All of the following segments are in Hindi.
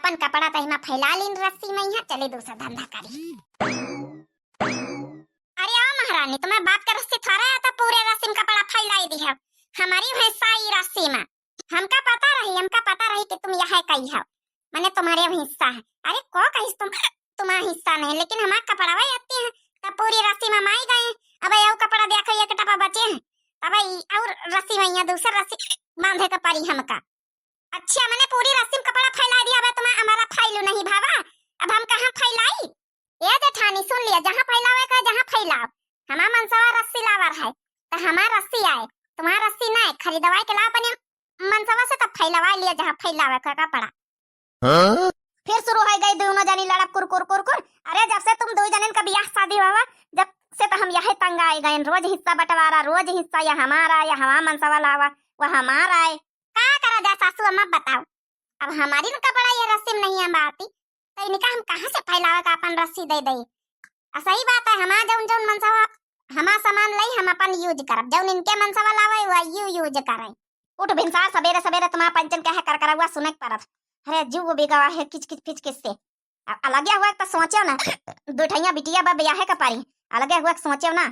अपन कपड़ा तहिमा फैला लीन रस्सी में यहाँ चले दूसरा धंधा करी। अरे आओ महारानी, तुम्हें बात कर रस्सी थारा आता पूरे रस्सी में कपड़ा फैलाई दी है। हमारी भैंसा ई रस्सी में हमका पता रही कि तुम यहाँ कही हो, मैंने तुम्हारे हिस्सा है। अरे को कही तुम्हारा हिस्सा नहीं, लेकिन हमारा कपड़ा वही आती है तब पूरी रस्सी में माई गए। अब ये कपड़ा देखो ये टपा बचे हैं, अब और रस्सी में यहाँ दूसरा रस्सी बांधे का परी हमका। अच्छा मैंने पूरी रस्सी में कपड़ा फैला दिया, अब तुम्हें हमारा फैलू नहीं भावा, अब हम कहाँ फैलाई? ये जेठानी सुन लिया, जहाँ फैलावे का जहाँ फैलाओ। हमारा मनसवा रस्सी लावर है तो हमारा रस्सी आए, तुम्हारा रस्सी ना खरीदवाए के ला अपने मनसवा से तब फैलावा लिया जहाँ फैलावे का कपड़ा। फिर शुरू हो गई दोनों जनी लड़प कुर कुर कुर कुर। अरे जब से तुम दो जने का ब्याह शादी हुआ जब से तो हम यही तंग आए गए, रोज हिस्सा बंटवारा, रोज हिस्सा या हमारा या हमारा मनसवा लावा वह हमारा है। का करा जा सासू अम्मा बताओ, अब हमारी न कपड़ा ये रस्सी में नहीं हम आती तो इनका हम कहाँ से फैलावे का अपन रस्सी दे दे। सही बात है, हमारा जौन जौन मनसवा हमारा सामान लाई हम अपन यूज करब, जौन इनके मनसवा लावे वह यूज करे। उठ भिनसार सवेरे सवेरे तुम्हारा पंचन कहे कर कर हुआ सुने परत। अरे जीव बिगवा है किच किच फिच किस से अलग हुआ तो सोचो ना, दुठैया बिटिया बा ब्याह का पारी अलग हुआ सोचो ना।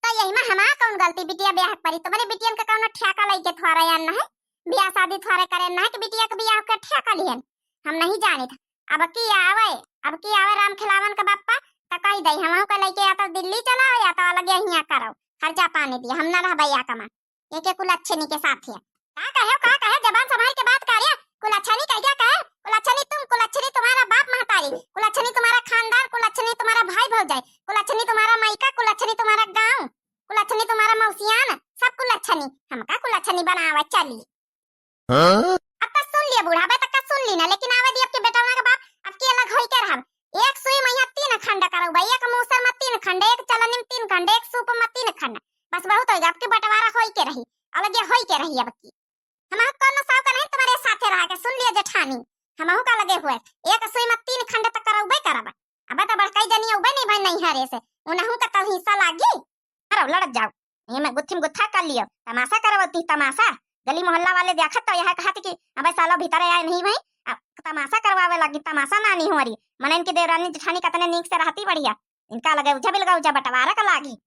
तो यही में हमारा कौन गलती, बिटिया ब्याह पारी तुम्हारे बिटियन का कौन ठेका लेके थोड़ा या ना है, ब्याह शादी थोड़ा करे ना है कि बिटिया का ब्याह का ठेका लिहन हम नहीं जाने था। अब की आवे राम खिलावन का बापा तो कही दई हम का लेके या तो दिल्ली चलाओ या तो अलग यहाँ करो, खर्चा पानी दिया हम ना रह भैया कमा एक एक कुल अच्छे के साथ है। का कहे जबान संभाल के बात करिए। कुलच्छनी कह क्या कहे, कुलच्छनी तुम, कुलच्छनी तुम्हारा बाप महतारी, कुलच्छनी तुम्हारा खानदान, कुलच्छनी तुम्हारा भाई भौजाई, कुलच्छनी तुम्हारा मायका, कुलच्छनी तुम्हारा गांव, कुलच्छनी तुम्हारा मौसियान, सब कुलच्छनी हमका कुलच्छनी बनावा चली। अब तक सुन लिया बूढ़ा तक का सुन ली ना, लेकिन आवे दी आपके बेटा का बाप आपकी अलग होई के रहब। एक सुई में 3 खंड करो भैया, एक मूसर में 3 खंड, एक चलनी में 3 खंड, एक सूप में 3 खंड, बस बहुत होगा आपके बंटवारा होई के रही, अलग होई के रही। अब की हमारा कौन साव का नहीं तुम्हारे साथे रहा के सुन लिया जेठानी, हमहु का लगे हुए एक सुई में 3 खंड तक करौबे करब। अब तो बड़काई जनी उबे नहीं भाई नहीं हरे से उनहु का तो हिस्सा लागी। अरे लड़ जाओ ये मैं गुत्थिम गुत्था कर लियो, तमाशा करवती तमाशा। गली मोहल्ला वाले देखत तो यह कहत कि अबे सालो भीतर आए नहीं भाई, तमाशा करवावे लगी। तमाशा ना नहीं हो रही मन इनकी देवरानी जेठानी कतने नीक से रहती बढ़िया, इनका लगे उजा बिलगा उजा बंटवारा का लागी।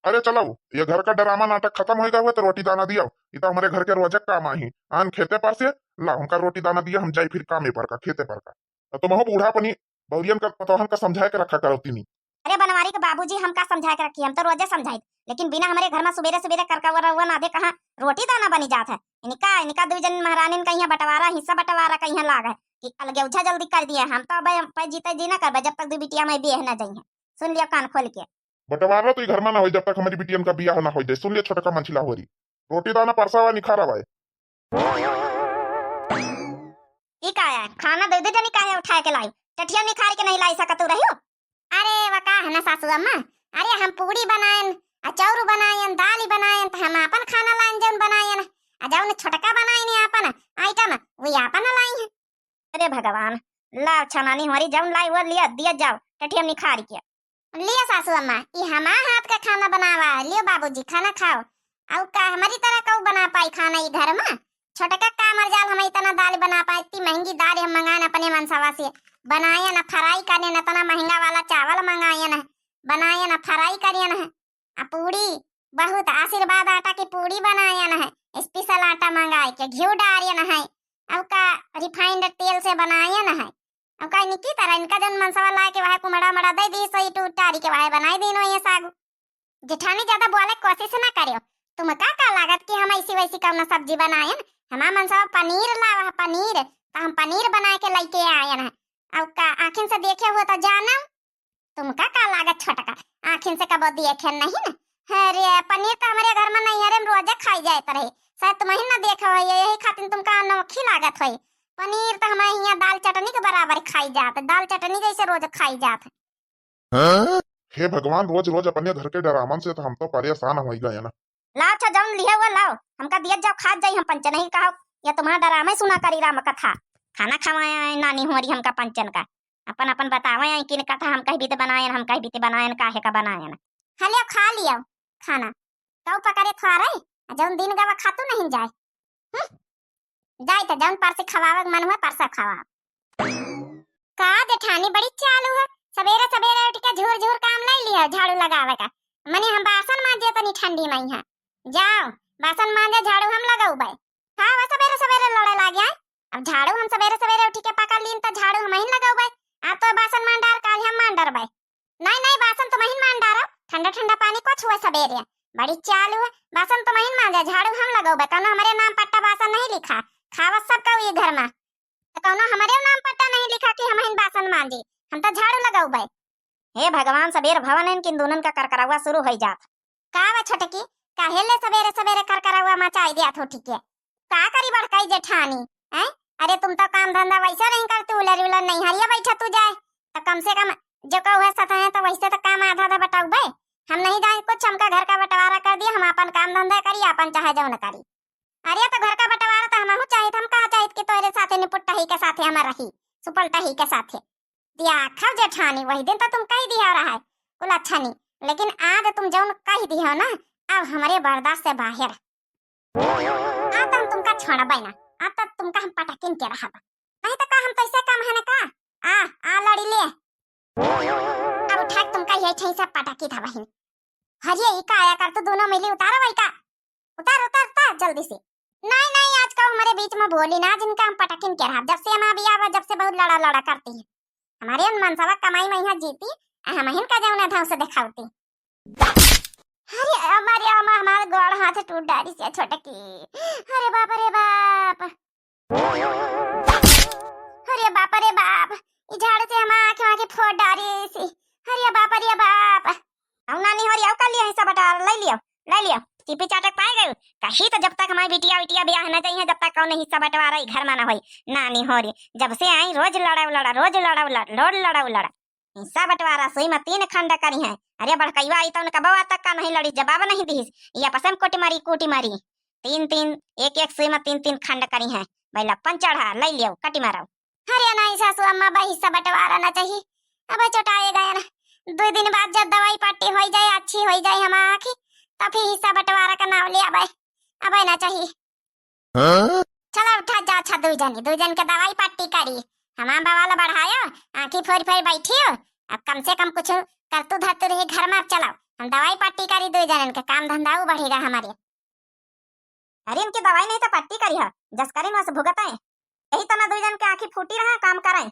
अरे चलो ये घर का ड्रामा नाटक खत्म होएगा हुआ तो रोटी दाना दिया, ये तो हमारे घर के रोजक काम आई आन खेते पर से ला उनका रोटी दाना दिया, हम जाई फिर काम पर का खेते पर का। तो महु बूढ़ा पनी बहुरियन का पतोहन का समझाए के रखा करो तीनी। अरे बनवारी के बाबूजी हमका समझा के रखी, हम तो रोजे समझाई, लेकिन बिना हमारे घर में सुबेरे सुबेरे करका हुआ ना दे कहाँ रोटी दाना बनी जात है। इनका दो जन महारानी कहीं बंटवारा हिस्सा बंटवारा कहीं लाग है कि अलग उझा जल्दी कर दिया। हम तो अब जीते जी ना कर जब तक दो बिटिया में बेह न जाइए। सुन लिया कान खोल के, बंटवारा तो घर में ना हो जब तक हमारी बिटियन का बियाह ना हो जाए। सुन लिया छोटा का मंछला हो रही रोटी दाना परसावा निखारा हुआ है खाना दे दे जनी काहे उठाए के लाई, टटिया निखार के नहीं लाई सकत रही हो। अरे वका है ना सासू अम्मा, अरे हम पूड़ी बनाएन अचार बनाएन दाल बनाएन तो हम अपन खाना लाइन जौन बनाएन जौन छोटका बनाएन अपन आइटम वही अपन लाई है। अरे भगवान ला छनानी हमारी जौन लाई वो लिया दिया जाओ टटिया निखार के लिया सासू अम्मा, ये हमारा हाथ का खाना बनावा लियो बाबूजी खाना खाओ। और का हमारी तरह कौ बना पाई खाना ये घर में, छोटका का मरजाल हम इतना दाल बना पाए, इतनी महंगी दाल हम मंगाए अपने मनसवा से बनाए ना, फ्राई करे ना, इतना महंगा वाला चावल मंगाए ना, बनाए ना फ्राई करे ना, पूड़ी बहुत आशीर्वाद आटा की पूड़ी बनाए ना है, स्पेशल आटा मंगाए के घी डारिए ना है, अब का रिफाइंड तेल से बनाए ना है। अब का इनकी तरह इनका जन मनसवा ला के वह कुमड़ा मड़ा दे दी सही टूटारी के वह बनाई दीनो ये सागु। जेठानी ज्यादा बोले कोशिश ना करियो, तुम का लागत कि हम ऐसी वैसी कौन सब्जी बनाए, हमारा मनसवा पनीर लावा पनीर तो हम पनीर बना के लेके आए ना। अब का आखिन से देखे हुआ तो जाना तुम का लागत छोटका आखिन से कबो देखे नहीं ना। अरे पनीर तो हमारे घर में नहीं है, रोज खाई जाए रहे शायद तुम ही ना देखा हो, यही खातिर तुमका अनोखी लागत हुई। पनीर तो हमारे यहाँ दाल चटनी के बराबर खाई जात है, दाल चटनी जैसे रोज खाई जात है। हे भगवान रोज रोज अपने घर के डरामन से तो हम तो परेशान हो गए ना। लाओ अच्छा जौन लिया हुआ लाओ हमका दिया जाओ खा जाई, हम पंचन नहीं कहो या तुम्हारा डरामा सुना करी राम कथा खाना खवाए नानी हो रही हमका पंचन का अपन अपन बतावे किन कथा हम कहीं बीते बनाए हम कहीं बीते बनाए काहे का बनाए ना। हलियो खा लियो खाना कौ पकड़े थोड़े जौन दिन गवा खातू नहीं जाए जाए तो जौन पर से खवावे मन हुआ परसा खवा। का जेठानी बड़ी चालू है, सवेरे सवेरे उठ के झूर झूर काम ले लिया झाड़ू लगावे का। मने हम बासन मांजे तनी ठंडी में है, जाओ बासन मांजे झाड़ू हम लगाऊ बे। हाँ वो सवेरे सवेरे लड़े लागे हैं। अब झाड़ू हम सवेरे सवेरे उठ के पकड़ लीन तो झाड़ू हम ही लगाऊ बे। आप तो बासन मान डार काल हम मान डार बे। नहीं नहीं बासन तो महीन मान डारो, ठंडा ठंडा पानी को छुए सवेरे। बड़ी चालू है, बासन तो महीन मांजे झाड़ू हम लगाऊ बे। कौनो हमारे नाम पट्टा बासन नहीं लिखा, खावत सब का ये घर में। तो कौनो हमारे नाम पट्टा नहीं लिखा कि हम ही बासन मांजे, हम तो झाड़ू लगाऊ बे। हे भगवान सबेर भवन इनकिन दोनों का करकरावा शुरू हो जात। का वा छोटकी काहेले सवेरे सवेरे करकरावा मचाई दिया थो ठीक है। का करी बड़काई जेठानी हैं? अरे तुम तो काम धंधा वैसा नहीं करती, उलर उलर नहीं हरिया बैठा तू जाए तो कम से कम जो कहू है सता है तो वैसे तो काम आधा आधा बटाऊ बे। हम नहीं जाए कुछ, हमका घर का बंटवारा कर दिया, हम अपन काम धंधा करी, अपन चाहे जाओ न करी। अरे तो घर का बंटवारा तो हमहू चाहिए, हम कहा चाहिए कि तोरे साथे निपुट्टा ही के साथे हम रही, सुपलटा ही के साथे दिया खब जेठानी। वही दिन तो तुम कही दिया रहा है कुल अच्छा नहीं, लेकिन आज तुम जौन कही दिया ना अब हमारे बर्दाश्त से बाहर। आज हम तुमका छोड़ा बैना, आज तक तुमका हम पटाकिन के रहा नहीं तो का हम तो ऐसे काम है ना का। आ लड़ी ले अब उठा के तुमका यही ठई सब पटाकी था बहन। हरिये ई का आया कर तो दोनों मिली उतारो भाई का, उतार उतार उतार जल्दी से। नहीं नहीं आज का हमारे बीच में बोली ना, जिनका हम पटाकिन के रहा जब से हम अभी आवा जब से बहुत लड़ा लड़ा करती है। हमारे उन मनसावा कमाई में यहाँ जीती, हम हिन का जाऊना था उसे दिखावती। अरे हमारे हमारे गोड़ हाथ टूट डारी से छोटे की। अरे बाप रे बाप, अरे बाप रे बाप, ये झाड़ से हम आँखें आँखें फोड़ डारी सी। अरे बाप रे बाप, औ नानी हो रही औ कर लिया हिस्सा बटा ले लियो चिपी चाटक पाए गए। कहीं तो जब तक हमारी बिटिया बिटिया ब्याह न चाहिए जब तक कौन हिस्सा बंटवारा घर में न होई। नानी हो रही जब से आई रोज लड़ा हिस्सा बंटवारा सोई में 3 खंड करी है। अरे बड़कैया आई तो उनका बवा तक का नहीं लड़ी, जवाब नहीं दी, या पसम कोटी मारी 3 एक एक सोई में 3 खंड करी है। भाई लपन चढ़ा ले लियो कटी मारो। अरे नहीं सासू अम्मा भाई हिस्सा बंटवारा ना चाहिए, अब चटाए गए ना 2 दिन बाद जब दवाई पट्टी हो जाए अच्छी हो जाए हम आखी तब फिर हिस्सा बंटवारा का नाम ले अब ना चाहिए। चलो उठा जा अच्छा 2 जन के दवाई पट्टी करी, हमारा बवाल बढ़ायो आँखी फोड़ फोड़ बैठी हो। अब कम से कम कुछ करतू धरतू रही घर में। अब चलो हम दवाई पट्टी करी 2 जनन के काम धंधा बढ़ेगा हमारे। अरे इनकी दवाई नहीं तो पट्टी करी है जस करी वहां से भुगत है, यही तो ना 2 जन के आँखी फूटी रहा काम करे।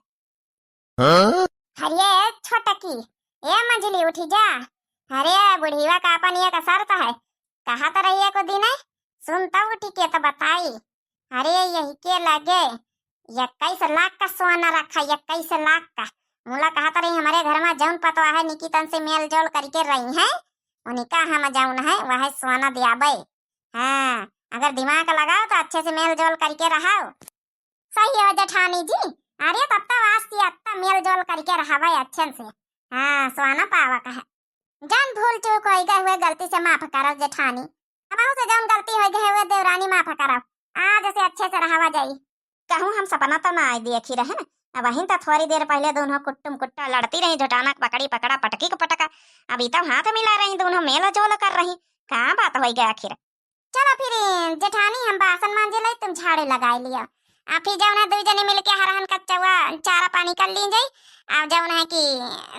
अरे छोटकी ये मंझली उठी जा। अरे बुढ़ीवा का अपन ये का शर्त है, कहा तो रही है को दिन है सुन तब उठी के तो बताई। अरे यही के लगे 21 लाख का सोना रखा, 21 लाख का। मुला कहा तो रही हमारे घर में जौन पतवा है निकितन से मेल जोल करके रही है, उन्हीं का हम जौन है वह सोना दिया बे। हाँ अगर दिमाग लगाओ तो अच्छे से मेल जोल करके रहाओ। सही है जेठानी जी, अरे तब तक वास्ती अत्ता मेल जोल करके रहा भाई अच्छे से। हाँ सोना पावा का है, जान भूल चूक हो गए हुए गलती से माफ करो जेठानी। अब से जौन गलती हो गए हुए देवरानी माफ करो, आज से अच्छे से रहावा जाई। कहूँ हम सपना तो ना आई देखी रहे ना, अब वहीं तो थोड़ी देर पहले दोनों कुट्टुम कुट्टा लड़ती रही, झटाना पकड़ी पकड़ा पटकी को पटका, अभी तब हाथ मिला रही दोनों मेल जोल कर रही। कहाँ बात हो गई आखिर। चलो फिर जेठानी हम बासन मांजे लाई, तुम झाड़ू लगा लियो। आप ही जाओ ना 2 जने मिलके हरहन कच्चा चारा पानी कर ली जाई। आप जाओ ना कि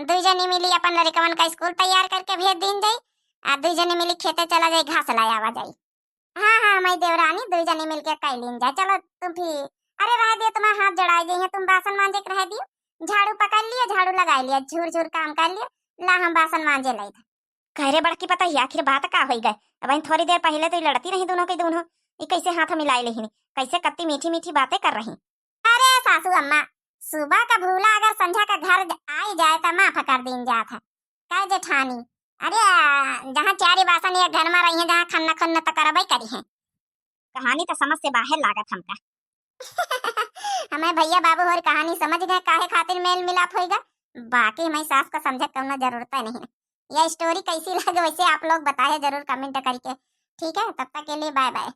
2 जने मिली अपन लड़कवन का स्कूल तैयार करके भेज दी जाई, आ 2 जने मिली खेते चला जाए घास लाया आवा जाई। हाँ मैं देवरानी 2 जने मिलके कर ली जाए। चलो तुम फिर अरे रह दियो, तुम्हारा हाथ जड़ाई गई है, तुम बासन मांजे के रह दियो, झाड़ू पकड़ लियो झाड़ू लगा लियो, झूर झूर काम कर लियो, ला हम बासन मांजे लाई था। कहरे बड़की पता ही आखिर बात का हो गए। अब थोड़ी देर पहले तो लड़ती रही दोनों के दोनों, ये कैसे हाथ मिलाए लेहिन, कैसे कत्ती मीठी मीठी बातें कर रही। अरे सासू अम्मा सुबह का भूला अगर संझा का घर आई जाए तो माफ कर दिन जाता क्या जेठानी। अरे जहाँ 4 बासन एक घर में रही है, जहाँ खन्ना खन्ना तो करबई करी है। कहानी तो समझ से बाहर लागत हमका। हमें भैया बाबू और कहानी समझ गए काहे खातिर मेल मिलाप होएगा, बाकी हमारी सास को समझे करना जरूरत नहीं है। यह स्टोरी कैसी लगे वैसे आप लोग बताए जरूर कमेंट करके, ठीक है। तब तक के लिए बाय बाय।